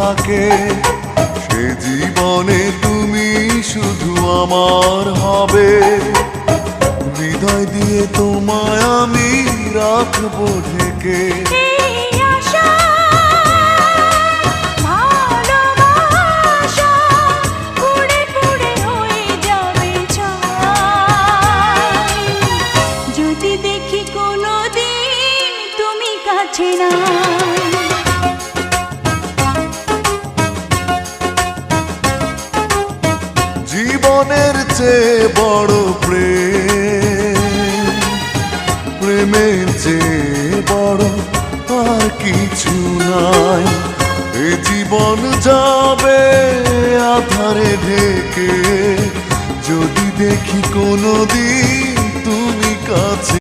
থাকে, সে জীবনে তুমি শুধু আমার হবে। হৃদয় দিয়ে তোমায় আমি রাখবো ঢেকে। জীবনের চেয়ে বড় প্রেম, প্রেমের চেয়ে বড় আর কিছু নাই। এ জীবন যাবে আধারে ঢেকে, যদি দেখি কোনোদিন তুমি কাছে।